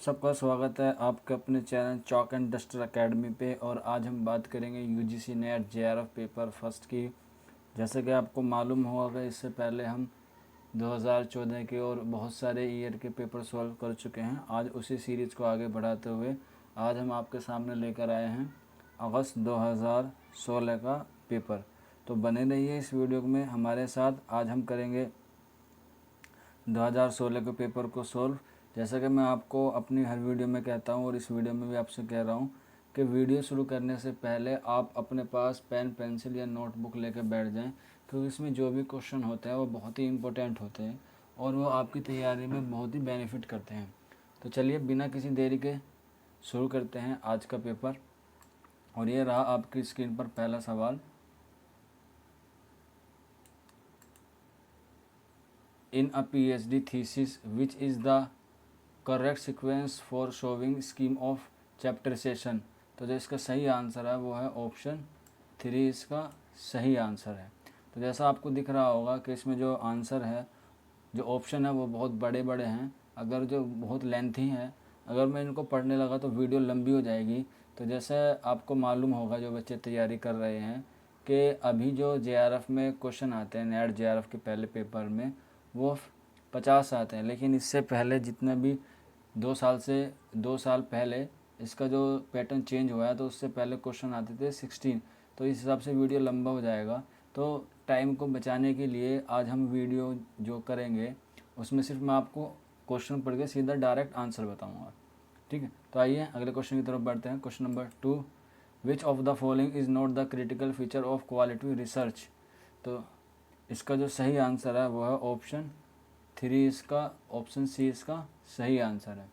सबका स्वागत है आपके अपने channel chalk and duster academy पे। और आज हम बात करेंगे UGC net JRF paper first की। जैसे कि आपको मालूम होगा कि इससे पहले हम 2014 के और बहुत सारे ईयर के पेपर सॉल्व कर चुके हैं। आज उसी सीरीज़ को आगे बढ़ाते हुए आज हम आपके सामने लेकर आए हैं अगस्त 2016 का पेपर। तो बने रहिए इस वीडियो में हमारे साथ। आज हम करेंगे 2016 के पेपर को सॉल्व। जैसा कि मैं आपको अपनी हर वीडियो में कहता हूं और इस वीडियो में भी आपसे कह रहा हूं कि वीडियो शुरू करने से पहले आप अपने पास पेन पेंसिल या नोटबुक लेकर बैठ जाएं, क्योंकि इसमें जो भी क्वेश्चन होते हैं वो बहुत ही इम्पोर्टेंट होते हैं और वो आपकी तैयारी में बहुत ही बेनिफिट करते हैं। तो चलिए बिना किसी देरी के शुरू करते हैं आज का पेपर। और ये रहा आपकी स्क्रीन पर पहला सवाल। In a PhD thesis, which is the correct sequence for showing scheme of chapter session? तो जो इसका सही आंसर है वो है ऑप्शन 3 इसका सही आंसर है। तो जैसा आपको दिख रहा होगा कि इसमें जो आंसर है, जो ऑप्शन है वो बहुत बड़े बड़े हैं। अगर जो बहुत लेंथी हैं, अगर मैं इनको पढ़ने लगा तो वीडियो लंबी हो जाएगी। तो जैसे आपको मालूम होगा जो बच्चे तैयारी कर रहे हैं कि अभी जो जेआरएफ में क्वेश्चन आते हैं नेट जेआरएफ के पहले पेपर में वो 50 आते हैं, लेकिन इससे पहले जितने भी 2 साल पहले इसका जो पैटर्न चेंज हुआ है तो उससे पहले क्वेश्चन आते थे 16। तो इस हिसाब से वीडियो लंबा हो जाएगा। तो टाइम को बचाने के लिए आज हम वीडियो जो करेंगे उसमें सिर्फ मैं आपको क्वेश्चन पढ़ के सीधा डायरेक्ट आंसर बताऊंगा। ठीक है, तो आइए अगले क्वेश्चन की तरफ बढ़ते हैं। Question number 2, which of the following is not the critical feature of quality research? तो इसका जो सही आंसर है वो है ऑप्शन 3 इसका ऑप्शन सी इसका सही आंसर है।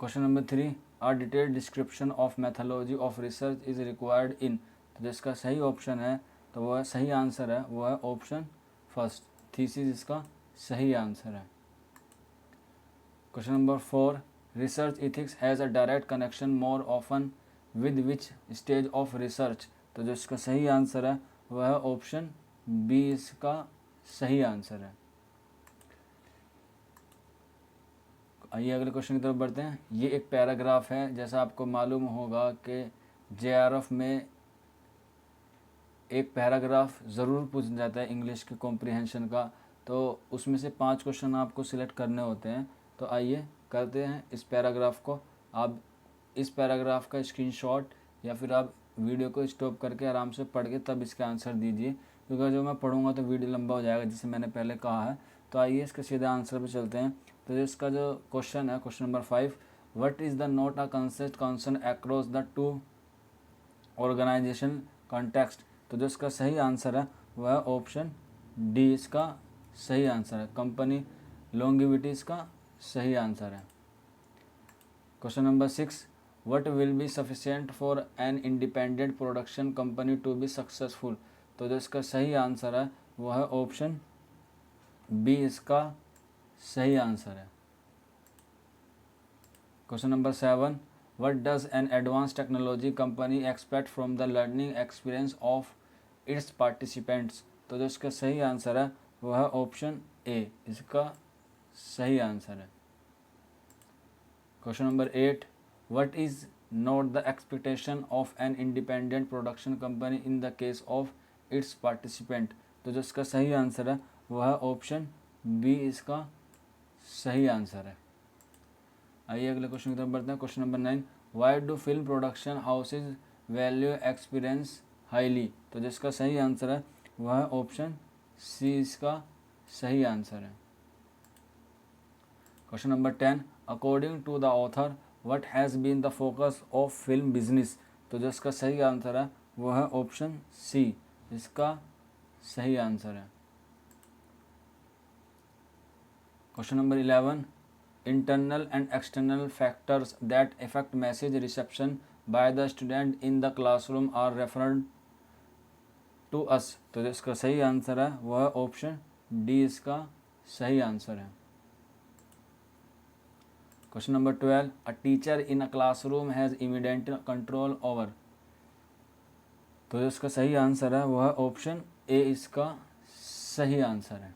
Question number 3, a detailed description of methodology of research is required in? तो जिसका सही ऑप्शन है तो वह सही आंसर है वो है ऑप्शन फर्स्ट थीसिस इसका सही आंसर है। Question number 4, research ethics has a direct connection more often with which stage of research? तो जो इसका सही आंसर है वह है ऑप्शन बी इसका सही आंसर है। आइए अगले क्वेश्चन की तरफ बढ़ते हैं। ये एक पैराग्राफ है। जैसा आपको मालूम होगा कि जेआरएफ में एक पैराग्राफ ज़रूर पूछ जाता है इंग्लिश के कॉम्प्रिहेंशन का। तो उसमें से 5 क्वेश्चन आपको सिलेक्ट करने होते हैं। तो आइए करते हैं इस पैराग्राफ को। आप इस पैराग्राफ का स्क्रीनशॉट या फिर आप वीडियो को स्टॉप करके आराम से पढ़ के तब इसका आंसर दीजिए, क्योंकि जो मैं पढ़ूंगा तो वीडियो लंबा हो जाएगा, जिसे मैंने पहले कहा है। तो आइए इसके सीधे आंसर पे चलते हैं। तो इसका जो क्वेश्चन है, question number 5, what is the not a concept concern across the two organisation context? तो जो इसका सही आंसर है वह ऑप्शन डी इसका सही आंसर है, कंपनी लॉन्गिविटी इसका सही आंसर है। Question number 6, what will be sufficient for an independent production company to be successful? तो जो इसका सही आंसर है वह है ऑप्शन बी इसका सही आंसर है। Question number 7, what does an advance technology company expect from the learning experience of its participants? तो जो इसका सही आंसर है वह है ऑप्शन ए इसका सही आंसर है। Question number 8, what is not the expectation of N independent production company in the case of its participant? तो जो इसका सही आंसर है वह है ऑप्शन बी इसका सही आंसर है। आइए अगले क्वेश्चन की तरफ बढ़ते हैं। Question number 9, why do film production houses value experience highly? तो जिसका सही आंसर है वह है ऑप्शन सी इसका सही आंसर है। Question number 10, according to the author what has been the focus of film business? तो जिसका सही आंसर है वह है ऑप्शन सी इसका सही आंसर है। Question number 11, internal and external factors that affect message reception by the student in the classroom are referred to us? तो इसका सही आंसर है वह ऑप्शन डी इसका सही आंसर है। Question number 12, a teacher in a classroom has immediate control over? तो इसका सही आंसर है वह ऑप्शन ए इसका सही आंसर है।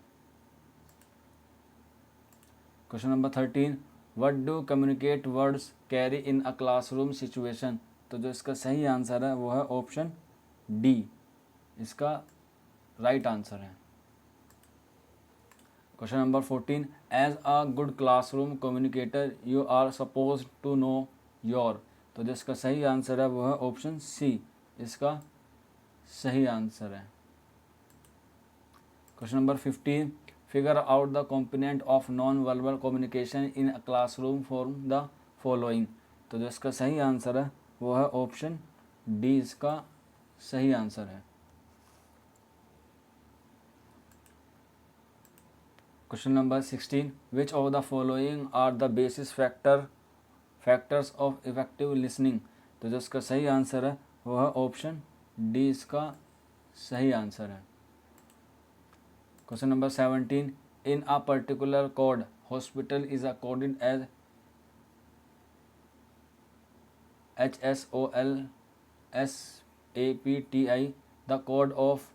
Question number 13, what do communicate words carry in a classroom situation? तो जो इसका सही आंसर है वो है ऑप्शन डी, इसका राइट आंसर है। Question number 14, as a good classroom communicator you are suppose to know your. तो जो इसका सही आंसर है वो है ऑप्शन सी, इसका सही आंसर है। Question number 15, figure out the component of non verbal communication in a classroom form the following. तो जो इसका सही आंसर है वो है ऑप्शन डी, इसका सही आंसर है। Question number 16, which of the following are the basis factors of effective listening. तो जो इसका सही आंसर है वो है ऑप्शन डी, इसका सही आंसर है। Question number 17, in a particular code hospital is encoded as HSOLSAPTI, the code of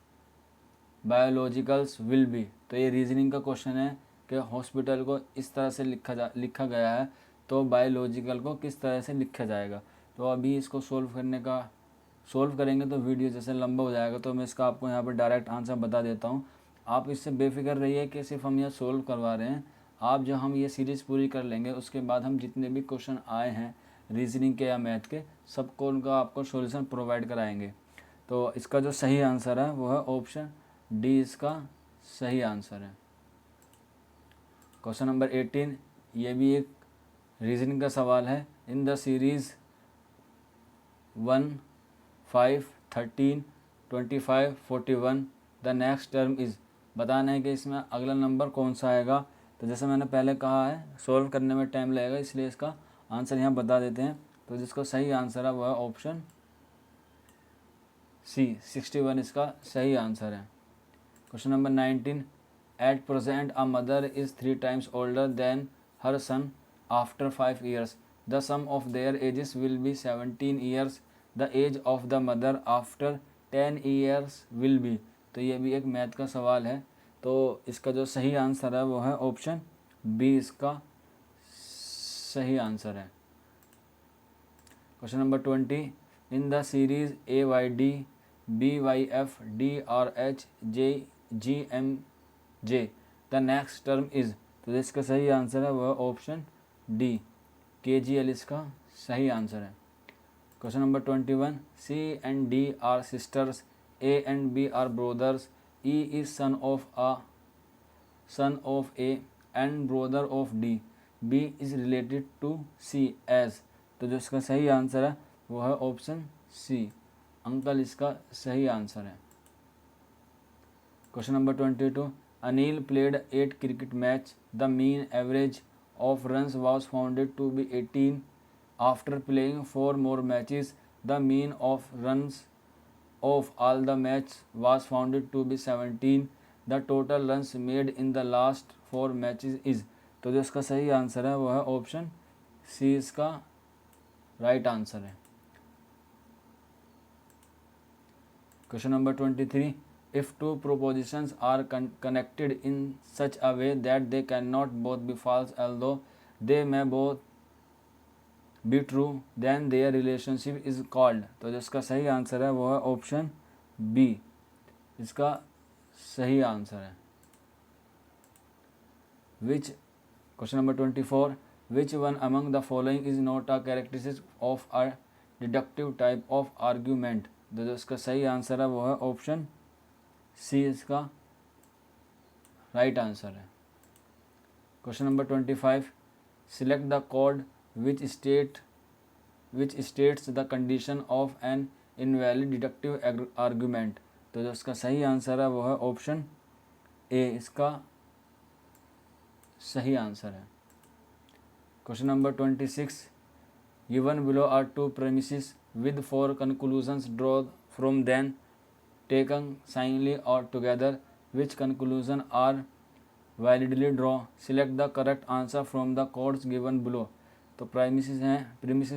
biologicals will be. तो ये रीजनिंग का क्वेश्चन है कि हॉस्पिटल को इस तरह से लिखा गया है, तो बायोलॉजिकल को किस तरह से लिखा जाएगा। तो अभी इसको सोल्व करेंगे तो वीडियो जैसे लंबा हो जाएगा, तो मैं इसका आपको यहाँ पर डायरेक्ट आंसर बता देता हूँ। आप इससे बेफिक्र रहिए कि सिर्फ हम यह सोल्व करवा रहे हैं। आप जब हम ये सीरीज़ पूरी कर लेंगे उसके बाद हम जितने भी क्वेश्चन आए हैं रीजनिंग के या मैथ के, सबको उनका आपको सॉल्यूशन प्रोवाइड कराएंगे। तो इसका जो सही आंसर है वो है ऑप्शन डी, इसका सही आंसर है। क्वेश्चन नंबर 18, ये भी एक रीजनिंग का सवाल है। In the series 1, 5, 13, 25, 41 the next term is. बताना है कि इसमें अगला नंबर कौन सा आएगा। तो जैसे मैंने पहले कहा है सॉल्व करने में टाइम लगेगा, इसलिए इसका आंसर यहाँ बता देते हैं। तो जिसका सही आंसर है वह है ऑप्शन सी, 61 इसका सही आंसर है। Question number 19, at present a mother is 3 times older than her son after 5 years, the sum of their ages will be 17 years, the age of the mother after 10 years will be. तो ये भी एक math का सवाल है। तो इसका जो सही आंसर है वो है ऑप्शन बी, इसका सही आंसर है। Question number 20, in the series AYD BYF DRH GMJ the next term is. तो इसका सही आंसर है वह ऑप्शन डी, KGL इसका सही आंसर है। Question number 21, C and D are sisters, A and B are brothers, E is son of A and brother of D, B is related to C as. तो जो इसका सही answer है वो है ऑप्शन सी, अंकल इसका सही आंसर है। Question number 22, Anil played 8 cricket match, the mean average of runs was founded to be 18, after playing 4 more matches the mean of runs of all the match was founded to be 17, the total runs made in the last 4 matches is. तो जो इसका सही answer है वो है option C, इसका right answer है। Question number 23, if two propositions are connected in such a way that they can not both be false although they may both be true then their relationship is called. तो जिसका सही answer है वो है option B, इसका सही answer है। Which question number 24, which one among the following is not a characteristic of a deductive type of argument. तो जो इसका सही आंसर है वो है ऑप्शन सी, इसका राइट आंसर है। Question number 25, select the code which states the condition of N invalid deductive argument. तो जो इसका सही आंसर है वो है ऑप्शन ए, इसका सही आंसर है। Question number 26, given below are 2 premises with 4 conclusions drawn from them taken singly or together, which conclusion are validly drawn, select the correct answer from the codes given below। तो premises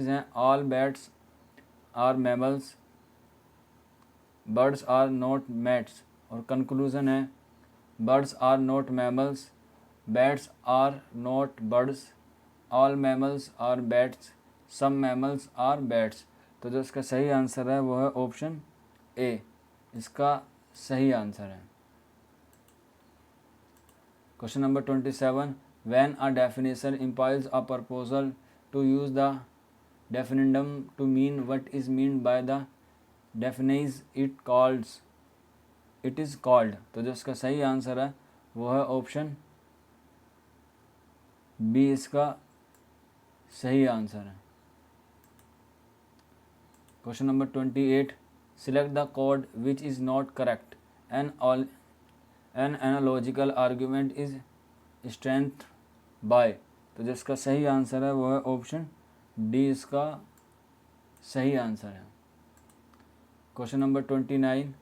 हैं all bats are mammals, birds are not mammals, और conclusion है birds are not mammals, Bats are not birds. All mammals are bats. Some mammals are bats. तो जो इसका सही answer है वो है ऑप्शन ए, इसका सही आंसर है। Question number 27, when a definition implies a proposal to use the definitum to mean what is meant by the definite it is called। तो जो इसका सही आंसर है वो है ऑप्शन बी, इसका सही आंसर है। Question number 28, select the code which is not correct। An analogical argument is strength by। तो जिसका सही आंसर है वो है ऑप्शन डी, इसका सही आंसर है। Question number 29,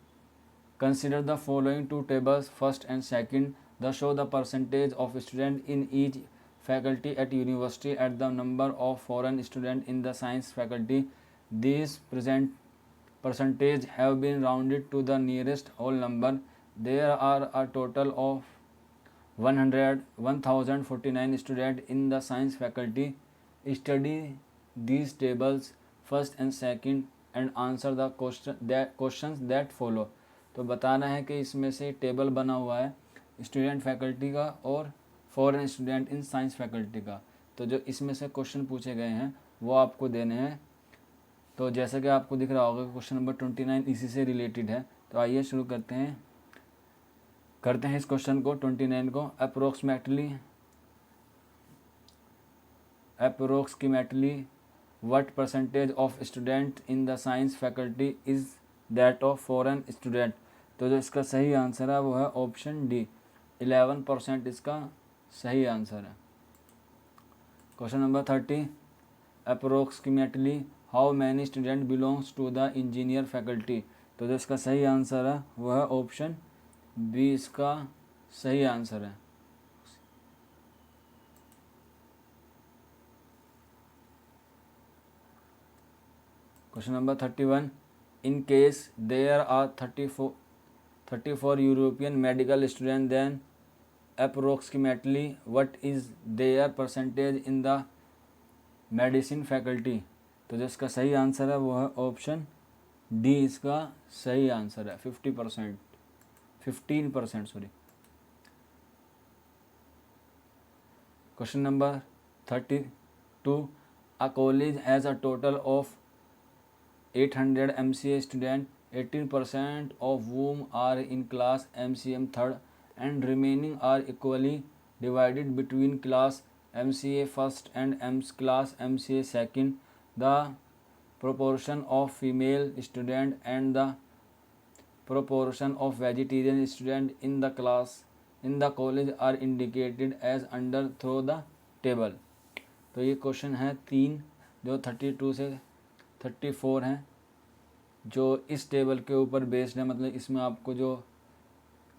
consider the following two tables, first and second, that show the percentage of students in each faculty at university at the number of foreign students in the science faculty. These percentage have been rounded to the nearest whole number. There are a total of 1049 students in the science faculty. Study these tables first and second and answer the questions that follow। तो बताना है कि इसमें से table बना हुआ है student faculty का और foreign student in science faculty का। तो जो इसमें से क्वेश्चन पूछे गए हैं वो आपको देने हैं। तो जैसा कि आपको दिख रहा होगा क्वेश्चन नंबर 29 इसी से रिलेटेड है। तो आइए शुरू करते हैं इस क्वेश्चन को 29 को। Approximately what percentage of student in the science faculty is that of foreign student. तो जो इसका सही आंसर है वो है ऑप्शन डी, 11% इसका सही आंसर है। Question number 30, approximately how many student belongs to the engineer faculty. तो जो इसका सही आंसर है वो है ऑप्शन बी, इसका सही आंसर है। Question number 31, in case there are 34 European medical students, then approximately what is their percentage in the medicine faculty। तो जो इसका सही आंसर है वो है ऑप्शन डी, इसका सही आंसर है 15%, sorry. Question number 32, a college has a total of 800 MCA students, 18% of whom are in class MCM third and remaining are equally divided between class MCA first and class MCA second. The proportion of female student and the proportion of vegetarian student in the college are indicated as under through the table। तो ये question है 3 जो 32 से 34 हैं जो इस table के ऊपर बेस्ड है। मतलब इसमें आपको जो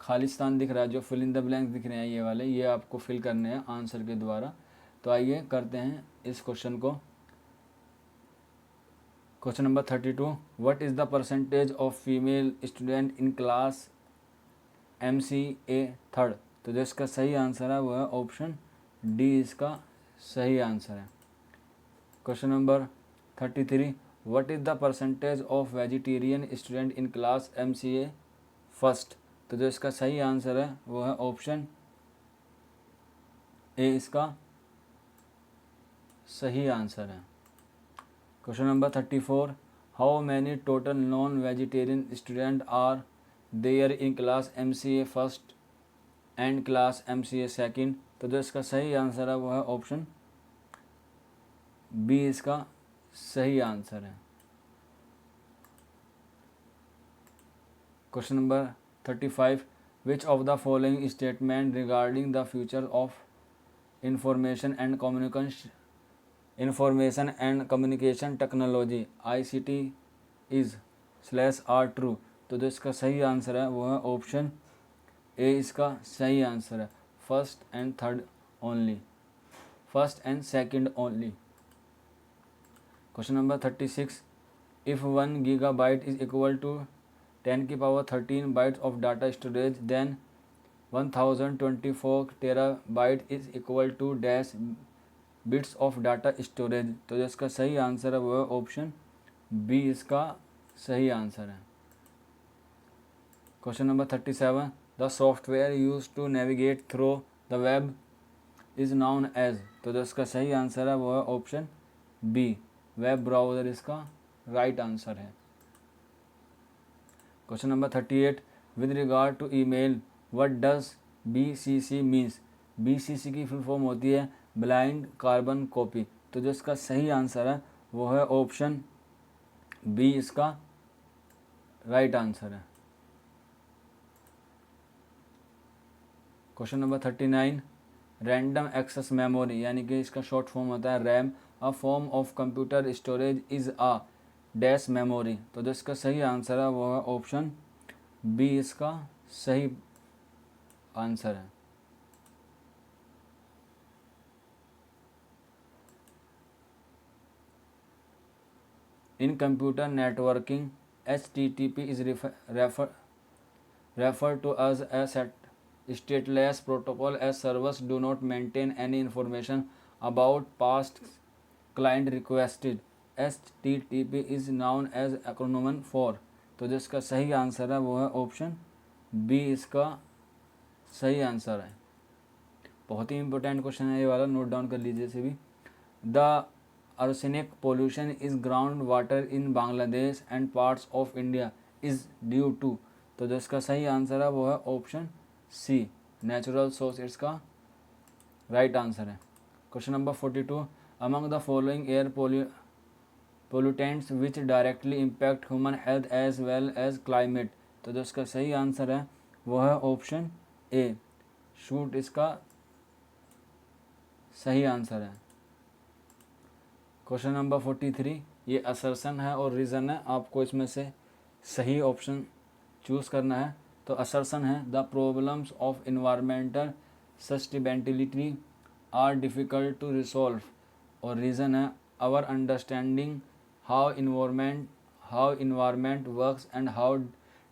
खालिस्तान दिख रहा है, जो फिल इन द ब्लैंक दिख रहे हैं ये वाले, ये आपको फिल करने हैं आंसर के द्वारा। तो आइए करते हैं इस क्वेश्चन को। Question number 32, what is the percentage of female student in class MCA third. तो जो इसका सही आंसर है वो है ऑप्शन डी, इसका सही आंसर है। Question number 33, what is the percentage of vegetarian student in class MCA first. तो जो इसका सही आंसर है वो है ऑप्शन ए, इसका सही आंसर है। Question number 34, how many total non vegetarian student are there in class MCA first and class MCA second. तो जो इसका सही आंसर है वो है ऑप्शन बी, इसका सही आंसर है। Question number 35, which of the following statement regarding the future of information and communication technology ICT is /are true. तो जो इसका सही आंसर है वो है ऑप्शन ए, इसका सही आंसर है। First and second only. Question number 36, if 1 GB is equal to 10 की power 13 bytes of data storage, then 1024 terabyte is equal to dash bits of data storage. तो जो इसका सही आंसर है वो है ऑप्शन बी इसका सही आंसर है। Question number 37, the software use to navigate through the web is known as. तो जो इसका सही आंसर है वो है ऑप्शन बी वेब ब्राउज़र इसका राइट आंसर है। Question number 38, with regard to email what does BCC means. BCC की फुल फॉर्म होती है ब्लाइंड कार्बन कॉपी। तो जो इसका सही आंसर है वो है ऑप्शन बी इसका राइट आंसर है। Question number 39, random access memory यानी कि इसका शॉर्ट फॉर्म होता है RAM, a form of computer storage is a dash memory. तो जो इसका सही आंसर है वो है ऑप्शन बी इसका सही आंसर है। इन computer networking HTTP is referred to as a stateless protocol as servers do not maintain any information about past client requested. HTTP is known as acronym for। तो जिसका सही answer है वो है option B इसका सही answer है। बहुत ही इंपॉर्टेंट क्वेश्चन है ये वाला, नोट डाउन कर लीजिए इसे भी। The arsenic pollution is groundwater in Bangladesh and parts of India is due to। तो जो इसका सही आंसर है वो है ऑप्शन सी नेचुरल सोर्स इसका राइट आंसर है। Question number 42, among the following air pollutants which directly impact human health as well as climate. तो जो इसका सही आंसर है वो है ऑप्शन ए शूट इसका सही आंसर है। क्वेश्चन नंबर 43, ये असर्शन है और रीज़न है, आपको इसमें से सही ऑप्शन चूज़ करना है। तो असर्शन है the problems of environmental sustainability are difficult to resolve, और रीज़न है our understanding how environment works and how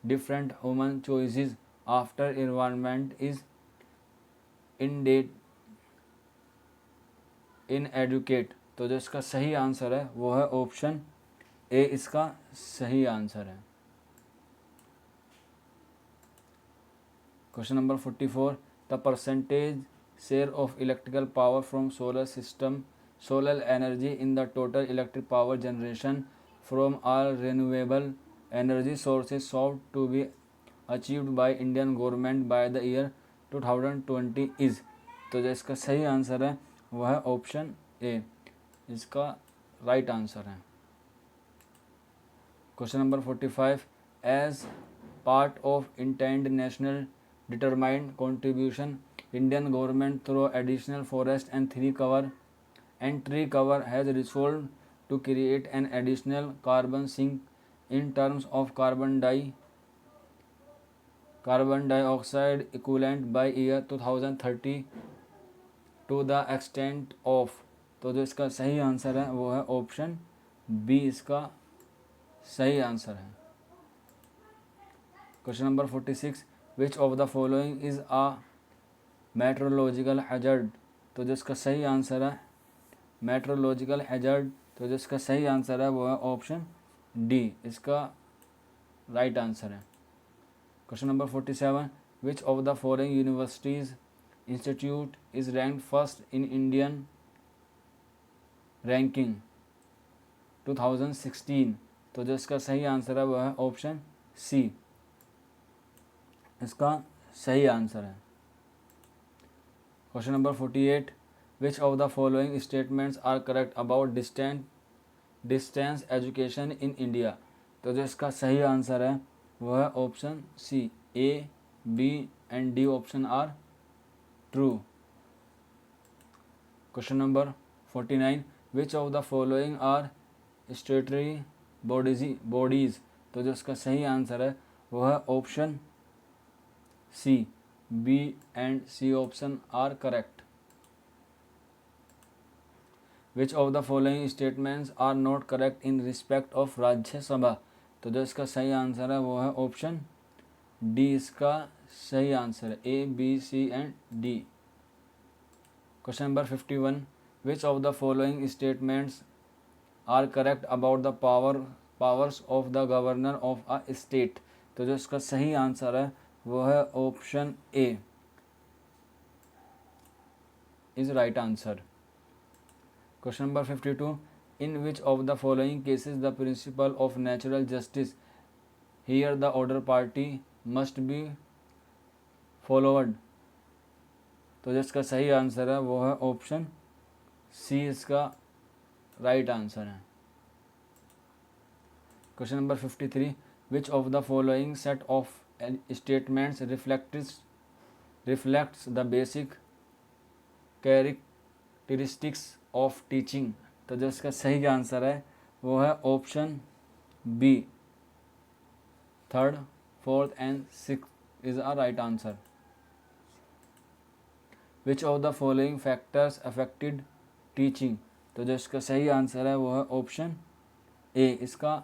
different human choices after environment is inadequate. तो जो इसका सही आंसर है वो है ऑप्शन ए इसका सही आंसर है। Question number 44, the percentage share of electrical power from solar energy in the total electric power generation from all renewable energy sources sought to be achieved by Indian government by the year 2020 is. तो जो इसका सही answer है वो है option A इसका right answer है। Question number 45, as part of intend national determined contribution Indian government through additional forest and tree cover has resolve to create an additional carbon sink in terms of carbon dioxide equivalent by year 2030 to the extent of. तो जो इसका सही answer है वो है option B इसका सही answer है। Question number 46, which of the following is a meteorological hazard. तो जो इसका सही आंसर है मेट्रोलॉजिकल हैजर्ड। तो जो इसका सही आंसर है वो है ऑप्शन डी इसका राइट आंसर है। Question number 47, which of the following universities institute is ranked first in Indian ranking 2016। तो जो इसका सही आंसर है वह है ऑप्शन सी इसका सही आंसर है। Question number 48, which of the following statements are correct about distance education in India. तो जो इसका सही आंसर है वह है option C A B and D option are true. Question number 49, which of the following are statutory bodies. तो जो इसका सही आंसर है वह है option C B and C option are correct. Which of the following statements are not correct in respect of Rajya Sabha. तो जो इसका सही आंसर है वो है ऑप्शन डी इसका सही आंसर है A, B, C and D. Question number 51, which of the following statements are correct about the powers of the governor of a state. तो जो इसका सही आंसर है वो है option A is right answer. Question number 52, in which of the following cases the principle of natural justice hear the other party must be followed. तो जो इसका सही आंसर है वो है ऑप्शन सी इसका राइट आंसर है। Question number 53, which of the following set of statements reflects the basic characteristics of teaching. तो जो इसका सही आंसर है वो है option B, third, fourth and sixth is a right answer. Which of the following factors affected teaching. तो जो इसका सही आंसर है वो है ऑप्शन ए इसका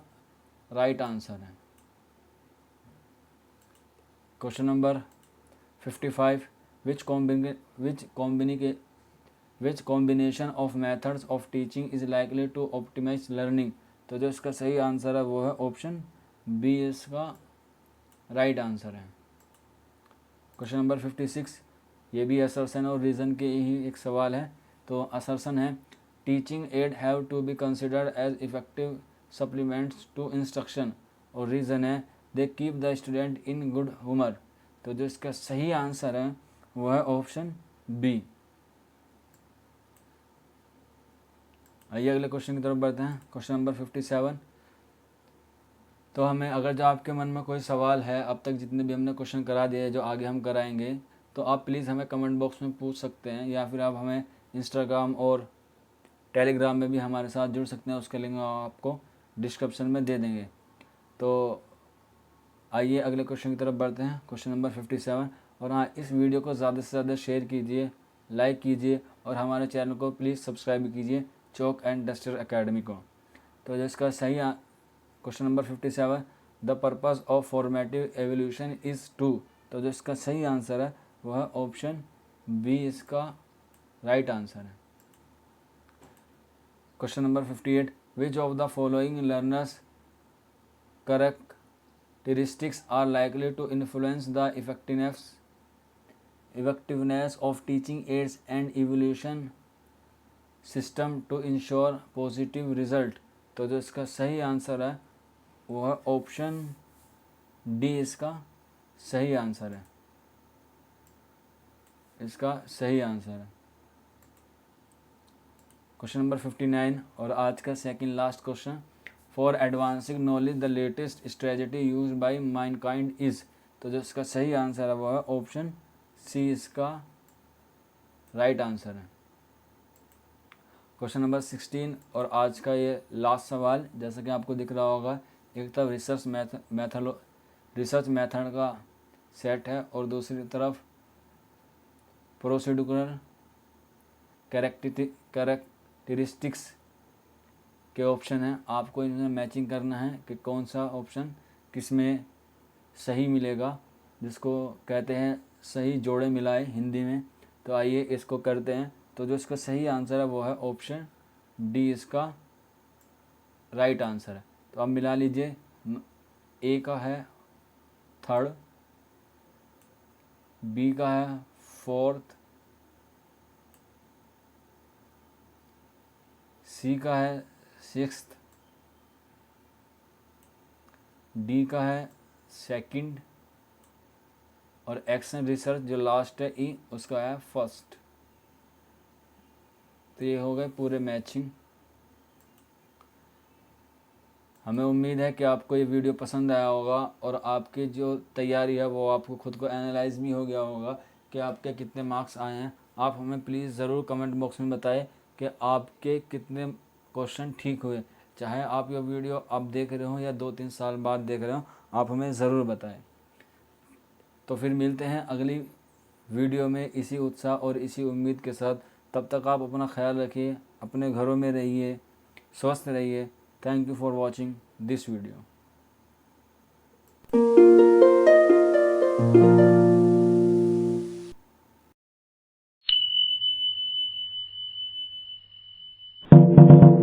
राइट आंसर है। Question number 55, which combination of methods of teaching is likely to optimize learning. तो जो इसका सही आंसर है वो है ऑप्शन बी इसका राइट आंसर है। क्वेश्चन नंबर 56, ये भी असर्शन और रीज़न के ही एक सवाल है। तो असर्शन है teaching aid have to be considered as effective supplements to instruction, और रीज़न है they keep the student in good humour. तो जो इसका सही आंसर है वो है ऑप्शन बी। आइए अगले क्वेश्चन की तरफ बढ़ते हैं। क्वेश्चन नंबर 57, तो हमें अगर जो आपके मन में कोई सवाल है, अब तक जितने भी हमने क्वेश्चन करा दिए जो आगे हम कराएंगे, तो आप प्लीज़ हमें कमेंट बॉक्स में पूछ सकते हैं, या फिर आप हमें इंस्टाग्राम और टेलीग्राम में भी हमारे साथ जुड़ सकते हैं। उसका लिंक आपको डिस्क्रिप्शन में दे देंगे। तो आइए अगले क्वेश्चन की तरफ बढ़ते हैं। क्वेश्चन नंबर 57, और हाँ, इस वीडियो को ज़्यादा से ज़्यादा शेयर कीजिए, लाइक कीजिए, और हमारे चैनल को प्लीज़ सब्सक्राइब कीजिए, चौक एंड डस्टर एकेडमी को। तो जिसका सही question number 57, the purpose of formative evaluation is to. तो जो इसका सही आंसर है वह है ऑप्शन बी इसका राइट आंसर है। Question number 58, which of the following learners characteristics are likely to influence the effectiveness of teaching aids and evaluation system to ensure positive result. तो जो इसका सही आंसर है वो है ऑप्शन डी इसका सही आंसर है। इसका सही आंसर है। क्वेश्चन नंबर 59, और आज का second last question, for advancing knowledge the latest strategy use by Mankind is. तो जो इसका सही आंसर है वो है ऑप्शन सी इसका राइट आंसर है। क्वेश्चन नंबर 16, और आज का ये लास्ट सवाल, जैसा कि आपको दिख रहा होगा, एक तरफ रिसर्च मेथड का सेट है और दूसरी तरफ प्रोसीड्यूरल कैरेक्टरिस्टिक्स के ऑप्शन हैं। आपको इनमें मैचिंग करना है कि कौन सा ऑप्शन किस में सही मिलेगा, जिसको कहते हैं सही जोड़े मिलाए हिंदी में। तो आइए इसको करते हैं। तो जो इसका सही आंसर है वो है ऑप्शन डी इसका राइट आंसर है। तो आप मिला लीजिए, ए का है थर्ड, बी का है फोर्थ, सी का है सिक्स्थ, डी का है सेकंड, और एक्शन रिसर्च जो लास्ट है ई उसका है फर्स्ट। तो ये हो गए पूरे मैचिंग। हमें उम्मीद है कि आपको ये वीडियो पसंद आया होगा, और आपकी जो तैयारी है वो आपको खुद को एनालाइज भी हो गया होगा कि आपके कितने मार्क्स आए हैं। आप हमें प्लीज़ ज़रूर कमेंट बॉक्स में बताएं कि आपके कितने क्वेश्चन ठीक हुए। चाहे आप ये वीडियो आप देख रहे हो या 2-3 साल बाद देख रहे हो, आप हमें ज़रूर बताएं। तो फिर मिलते हैं अगली वीडियो में इसी उत्साह और इसी उम्मीद के साथ। तब तक आप अपना ख्याल रखिए, अपने घरों में रहिए, स्वस्थ रहिए। Thank you for watching this video. है।